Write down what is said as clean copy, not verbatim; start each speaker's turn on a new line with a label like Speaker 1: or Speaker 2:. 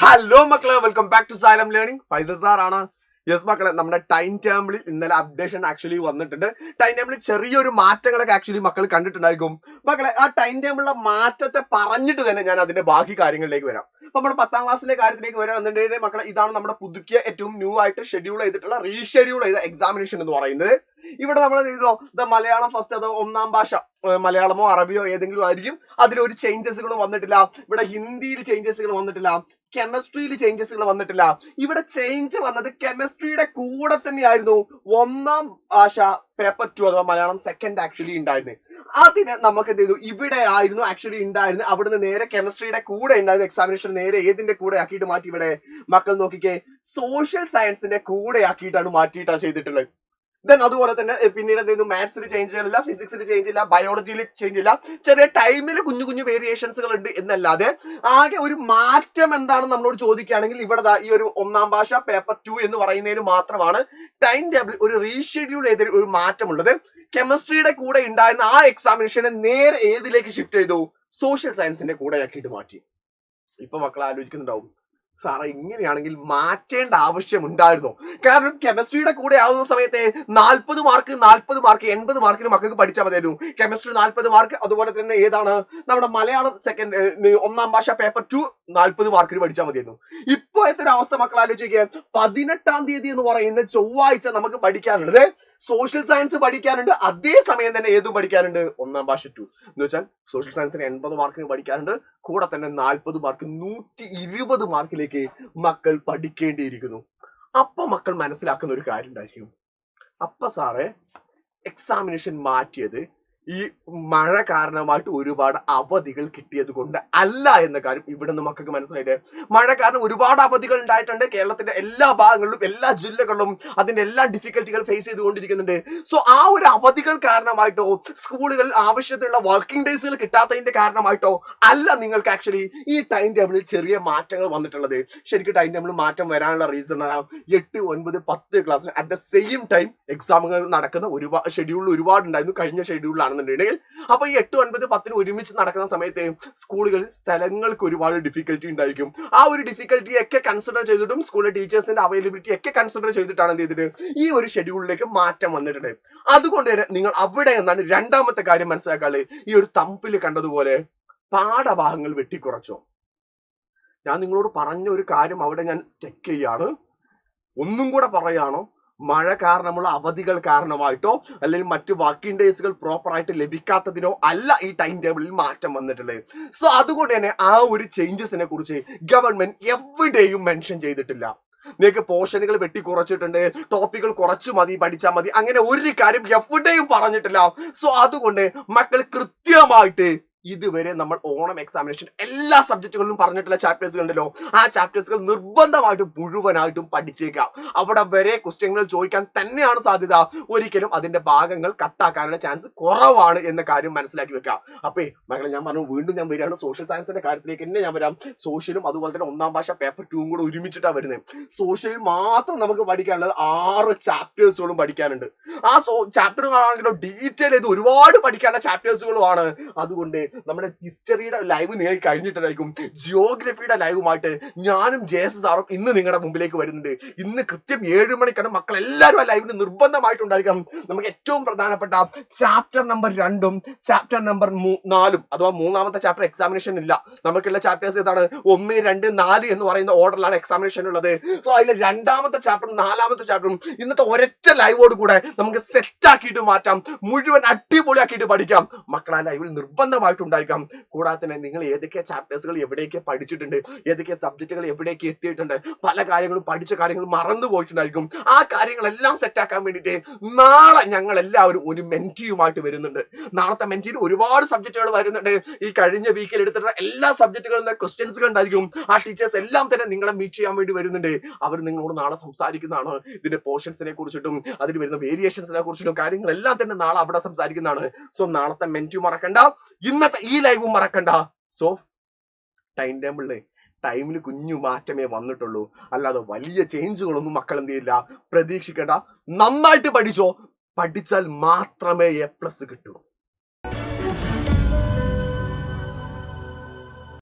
Speaker 1: Hello മക്കളെ, welcome back to Xylem learning. Faisal sir ആണ്. Yes മക്കളെ, നമ്മുടെ ടൈം ടേബിളിൽ ഇന്നലെ അപ്ഡേഷൻ ആക്ച്വലി വന്നിട്ടുണ്ട്. ടൈം ടേബിളിൽ ചെറിയൊരു മാറ്റങ്ങളൊക്കെ ആക്ച്വലി മക്കൾ കണ്ടിട്ടുണ്ടായിരിക്കും. മക്കളെ, ആ ടൈം ടേബിളിലെ മാറ്റത്തെ പറഞ്ഞിട്ട് തന്നെ ഞാൻ അതിന്റെ ബാക്കി കാര്യങ്ങളിലേക്ക് വരാം. അപ്പൊ നമ്മുടെ 10ാം ക്ലാസ്സിന്റെ കാര്യത്തിലേക്ക് വരാന്നുണ്ടെങ്കിൽ മക്കളെ, ഇതാണ് നമ്മുടെ പുതുക്കിയ ഏറ്റവും ന്യൂ ആയിട്ട് ഷെഡ്യൂൾ ചെയ്തിട്ടുള്ള റീഷെഡ്യൂൾ ചെയ്ത എക്സാമിനേഷൻ എന്ന് പറയുന്നത്. ഇവിടെ നമ്മൾ ചെയ്തോ മലയാളം ഫസ്റ്റ്, അതോ ഒന്നാം ഭാഷ മലയാളമോ അറബിയോ ഏതെങ്കിലും ആയിരിക്കും. അതിലൊരു ചേഞ്ചസുകളും വന്നിട്ടില്ല. ഇവിടെ ഹിന്ദിയിൽ ചേഞ്ചസുകൾ വന്നിട്ടില്ല, കെമിസ്ട്രിയിൽ ചേഞ്ചസുകൾ വന്നിട്ടില്ല. ഇവിടെ ചേഞ്ച് വന്നത് കെമിസ്ട്രിയുടെ കൂടെ തന്നെയായിരുന്നു ഒന്നാം ഭാഷ പേപ്പർ 2 അഥവാ മലയാളം സെക്കൻഡ് ആക്ച്വലി ഉണ്ടായിരുന്നത്. അതിന് നമുക്ക് എന്ത് ചെയ്തു, ഇവിടെ ആയിരുന്നു ആക്ച്വലി ഉണ്ടായിരുന്നത്. അവിടുന്ന് നേരെ കെമിസ്ട്രിയുടെ കൂടെ ഉണ്ടായിരുന്ന എക്സാമിനേഷൻ നേരെ ഏതിന്റെ കൂടെ ആക്കിയിട്ട് മാറ്റി. ഇവിടെ മക്കൾ നോക്കിക്കേ, സോഷ്യൽ സയൻസിന്റെ കൂടെ ആക്കിയിട്ടാണ് മാറ്റിയിട്ടാണ് ചെയ്തിട്ടുള്ളത്. ദെൻ അതുപോലെ തന്നെ പിന്നീട് എന്ത് ചെയ്യുന്നു, മാത്സിൽ ചേഞ്ച് ചെയ്യില്ല, ഫിസിക്സിൽ ചേഞ്ച് ഇല്ല, ബയോളജിയിൽ ചേഞ്ച് ഇല്ല. ചെറിയ ടൈമിൽ കുഞ്ഞു കുഞ്ഞു വേരിയേഷൻസുകൾ ഉണ്ട് എന്നല്ലാതെ ആകെ ഒരു മാറ്റം എന്താണെന്ന് നമ്മളോട് ചോദിക്കുകയാണെങ്കിൽ ഇവിടെ ഈ ഒരു ഒന്നാം ഭാഷ പേപ്പർ 2 എന്ന് പറയുന്നതിന് മാത്രമാണ് ടൈം ടേബിൾ ഒരു റീഷെഡ്യൂൾ ചെയ്ത ഒരു മാറ്റമുള്ളത്. കെമിസ്ട്രിയുടെ കൂടെ ഉണ്ടായിരുന്ന ആ എക്സാമിനേഷനെ നേരെ ഏതിലേക്ക് ഷിഫ്റ്റ് ചെയ്തു, സോഷ്യൽ സയൻസിന്റെ കൂടെ ആക്കിയിട്ട് മാറ്റി. ഇപ്പൊ മക്കൾ ആലോചിക്കുന്നുണ്ടാവും, സാറേ ഇങ്ങനെയാണെങ്കിൽ മാറ്റേണ്ട ആവശ്യമുണ്ടായിരുന്നു. കാരണം കെമിസ്ട്രിയുടെ കൂടെ ആവുന്ന സമയത്തെ 40 മാർക്ക് 80 മാർക്കിന് മക്കൾക്ക് പഠിച്ചാൽ മതിയായിരുന്നു. കെമിസ്ട്രി 40 മാർക്ക്, അതുപോലെ തന്നെ ഏതാണ് നമ്മുടെ മലയാളം സെക്കൻഡ് ഒന്നാം ഭാഷ പേപ്പർ 2 40 മാർക്കിന് പഠിച്ചാൽ മതിയായിരുന്നു. ഇപ്പോഴത്തെ ഒരു അവസ്ഥ മക്കൾ ആലോചിക്കുക, 18ാം തീയതി എന്ന് പറയുന്ന ചൊവ്വാഴ്ച നമുക്ക് പഠിക്കാനുള്ളത് സോഷ്യൽ സയൻസ് പഠിക്കാനുണ്ട്. അതേ സമയം തന്നെ ഏതും പഠിക്കാനുണ്ട്, ഒന്നാം ഭാഷ 2 എന്ന് വെച്ചാൽ സോഷ്യൽ സയൻസിന് 80 മാർക്കിന് പഠിക്കാനുണ്ട്. കൂടെ തന്നെ 40 മാർക്ക് 120 മാർക്കിലേക്ക് മക്കൾ പഠിക്കേണ്ടിയിരിക്കുന്നു. അപ്പൊ മക്കൾ മനസ്സിലാക്കുന്ന ഒരു കാര്യം ഉണ്ടായിരിക്കും, അപ്പൊ സാറേ എക്സാമിനേഷൻ മാറ്റിയത് ഈ മഴ കാരണമായിട്ട് ഒരുപാട് അവധികൾ കിട്ടിയത് കൊണ്ട് അല്ല എന്ന കാര്യം ഇവിടെ നിന്ന് മക്കൾക്ക് മനസ്സിലായില്ലേ. മഴ കാരണം ഒരുപാട് അവധികൾ ഉണ്ടായിട്ടുണ്ട്. കേരളത്തിന്റെ എല്ലാ ഭാഗങ്ങളിലും എല്ലാ ജില്ലകളിലും അതിന്റെ എല്ലാ ഡിഫിക്കൽറ്റികൾ ഫേസ് ചെയ്തുകൊണ്ടിരിക്കുന്നുണ്ട്. സോ ആ ഒരു അവധികൾ കാരണമായിട്ടോ സ്കൂളുകളിൽ ആവശ്യത്തിനുള്ള വർക്കിംഗ് ഡേയ്സുകൾ കിട്ടാത്തതിന്റെ കാരണമായിട്ടോ അല്ല നിങ്ങൾക്ക് ആക്ച്വലി ഈ ടൈം ടേബിളിൽ ചെറിയ മാറ്റങ്ങൾ വന്നിട്ടുള്ളത്. ശരിക്കും ടൈം ടേബിളിൽ മാറ്റം വരാനുള്ള റീസൺ 8, 9, 10 ക്ലാസ്സിന് അറ്റ് ദ സെയിം ടൈം എക്സാമുകൾ നടക്കുന്ന ഒരുപാട് ഷെഡ്യൂളിൽ ഒരുപാടുണ്ടായിരുന്നു കഴിഞ്ഞ ഷെഡ്യൂളിലാണ്. അപ്പൊ ഈ 8, 9, 10 ഒരുമിച്ച് നടക്കുന്ന സമയത്ത് സ്കൂളുകളിൽ സ്ഥലങ്ങൾക്ക് ഒരുപാട് ഡിഫിക്കൽറ്റി ഉണ്ടായിരിക്കും. ആ ഒരു ഡിഫിക്കൽറ്റി ഒക്കെ കൺസിഡർ ചെയ്തിട്ടും സ്കൂളിലെ ടീച്ചേഴ്സിന്റെ അവൈലബിലിറ്റി ഒക്കെ കൺസിഡർ ചെയ്തിട്ടാണ് എന്ത് ചെയ്തിട്ട് ഈ ഒരു ഷെഡ്യൂളിലേക്ക് മാറ്റം വന്നിട്ടുണ്ട്. അതുകൊണ്ട് തന്നെ നിങ്ങൾ അവിടെ എന്നാണ് രണ്ടാമത്തെ കാര്യം മനസ്സിലാക്കാനുള്ളത്. ഈ ഒരു തമ്പിൽ കണ്ടതുപോലെ പാഠഭാഗങ്ങൾ വെട്ടിക്കുറച്ചോ. ഞാൻ നിങ്ങളോട് പറഞ്ഞ ഒരു കാര്യം അവിടെ ഞാൻ സ്റ്റെക്ക് ചെയ്യാണ്, ഒന്നും കൂടെ പറയാണോ. മഴ കാരണമുള്ള അവധികൾ കാരണമായിട്ടോ അല്ലെങ്കിൽ മറ്റു വർക്കിംഗ് ഡേയ്സുകൾ പ്രോപ്പർ ആയിട്ട് ലഭിക്കാത്തതിനോ അല്ല ഈ ടൈം ടേബിളിൽ മാറ്റം വന്നിട്ടുള്ളത്. സോ അതുകൊണ്ട് തന്നെ ആ ഒരു ചേഞ്ചസിനെ കുറിച്ച് ഗവൺമെന്റ് എവിടെയും മെൻഷൻ ചെയ്തിട്ടില്ല. നിങ്ങൾക്ക് പോർഷനുകൾ വെട്ടിക്കുറച്ചിട്ടുണ്ട്, ടോപ്പിക്കുകൾ കുറച്ചു മതി പഠിച്ചാൽ മതി, അങ്ങനെ ഒരു കാര്യം എവിടെയും പറഞ്ഞിട്ടില്ല. സോ അതുകൊണ്ട് മക്കൾ കൃത്യമായിട്ട് ഇതുവരെ നമ്മൾ ഓണം എക്സാമിനേഷൻ എല്ലാ സബ്ജക്റ്റുകളിലും പറഞ്ഞിട്ടുള്ള ചാപ്റ്റേഴ്സുകൾ ഉണ്ടല്ലോ, ആ ചാപ്റ്റേഴ്സുകൾ നിർബന്ധമായിട്ടും മുഴുവനായിട്ടും പഠിച്ചേക്കാം. അവിടെ വരെ ക്വസ്റ്റ്യനുകൾ ചോദിക്കാൻ തന്നെയാണ് സാധ്യത. ഒരിക്കലും അതിന്റെ ഭാഗങ്ങൾ കട്ടാക്കാനുള്ള ചാൻസ് കുറവാണ് എന്ന കാര്യം മനസ്സിലാക്കി വെക്കാം. അപ്പേ മക്കളെ, ഞാൻ പറഞ്ഞു വീണ്ടും ഞാൻ വരികയാണ് സോഷ്യൽ സയൻസിന്റെ കാര്യത്തിലേക്ക് തന്നെ ഞാൻ വരാം. സോഷ്യലും അതുപോലെ തന്നെ ഒന്നാം ഭാഷ പേപ്പർ 2 കൂടെ ഒരുമിച്ചിട്ടാണ് വരുന്നത്. സോഷ്യലിൽ മാത്രം നമുക്ക് പഠിക്കാനുള്ളത് 6 ചാപ്റ്റേഴ്സുകളും പഠിക്കാനുണ്ട്. ആ ചാപ്റ്ററുകളാണെങ്കിലോ ഡീറ്റെയിൽ ചെയ്ത് ഒരുപാട് പഠിക്കാനുള്ള ചാപ്റ്റേഴ്സുകളുമാണ്. അതുകൊണ്ട് നമ്മുടെ ഹിസ്റ്ററിയുടെ ലൈവ് നിങ്ങൾക്ക് കഴിഞ്ഞിട്ടായിരിക്കും. ജിയോഗ്രഫിയുടെ ലൈവുമായിട്ട് ഞാനും JS സാറും ഇന്ന് നിങ്ങളുടെ മുമ്പിലേക്ക് വരുന്നുണ്ട്. ഇന്ന് കൃത്യം 7 മണിക്കാണ്. മക്കൾ എല്ലാവരും ആ ലൈവിന് നിർബന്ധമായിട്ടുണ്ടായിരിക്കാം. നമുക്ക് ഏറ്റവും പ്രധാനപ്പെട്ട ചാപ്റ്റർ നമ്പർ 2 ചാപ്റ്റർ നമ്പർ 4 അഥവാ മൂന്നാമത്തെ ചാപ്റ്റർ എക്സാമിനേഷൻ ഇല്ല. നമുക്കുള്ള ചാപ്റ്റേഴ്സ് ഏതാണ്? 1, 2, 4 എന്ന് പറയുന്ന ഓർഡറിലാണ് എക്സാമിനേഷൻ ഉള്ളത്. സോ അതിലെ രണ്ടാമത്തെ ചാപ്റ്ററും 4ാമത്തെ ചാപ്റ്ററും ഇന്നത്തെ ഒരൊറ്റ ലൈവോട് കൂടെ നമുക്ക് സെറ്റ് ആക്കിയിട്ട് മാറ്റാം, മുഴുവൻ അടിപൊളിയാക്കിയിട്ട് പഠിക്കാം. മക്കൾ ആ ലൈവിൽ നിർബന്ധമായിട്ടും ഉണ്ടായിരിക്കാം. കൂടാതെ തന്നെ നിങ്ങൾ ഏതൊക്കെ ചാപ്റ്റേഴ്സുകൾ എവിടെയൊക്കെ പഠിച്ചിട്ടുണ്ട്, ഏതൊക്കെ സബ്ജക്റ്റുകൾ എവിടേക്ക് എത്തിയിട്ടുണ്ട്, പല കാര്യങ്ങളും പഠിച്ച കാര്യങ്ങൾ മറന്നു പോയിട്ടുണ്ടായിരിക്കും. ആ കാര്യങ്ങളെല്ലാം സെറ്റാക്കാൻ വേണ്ടിയിട്ട് നാളെ ഞങ്ങൾ എല്ലാവരും ഒരു മെന്റിയുമായിട്ട് വരുന്നുണ്ട്. നാളത്തെ മെന്റിയിൽ ഒരുപാട് സബ്ജക്റ്റുകൾ വരുന്നുണ്ട്. ഈ കഴിഞ്ഞ വീക്കിൽ എടുത്തിട്ടുള്ള എല്ലാ സബ്ജക്റ്റുകളിലെ ക്വസ്റ്റ്യൻസുകൾ ഉണ്ടായിരിക്കും. ആ ടീച്ചേഴ്സ് എല്ലാം തന്നെ നിങ്ങളെ മീറ്റ് ചെയ്യാൻ വേണ്ടി വരുന്നുണ്ട്. അവർ നിങ്ങളോട് നാളെ സംസാരിക്കുന്നതാണ്. ഇതിന്റെ പോർഷൻസിനെ കുറിച്ചിട്ടും അതിൽ വരുന്ന വേരിയേഷൻസിനെ കുറിച്ചിട്ടും കാര്യങ്ങളെല്ലാം തന്നെ നാളെ അവിടെ സംസാരിക്കുന്നതാണ്. സോ നാളത്തെ മെന്റി മറക്കണ്ട, ഇന്നത്തെ ഈ ലൈവും മറക്കണ്ട. സോ ടൈം ടേബിളില് ടൈമിൽ കുഞ്ഞു മാറ്റമേ വന്നിട്ടുള്ളൂ, അല്ലാതെ വലിയ ചേഞ്ചുകളൊന്നും മക്കൾ എന്ത് ചെയ്യില്ല, പ്രതീക്ഷിക്കേണ്ട. നന്നായിട്ട് പഠിച്ചോ, പഠിച്ചാൽ മാത്രമേ A+ കിട്ടൂ.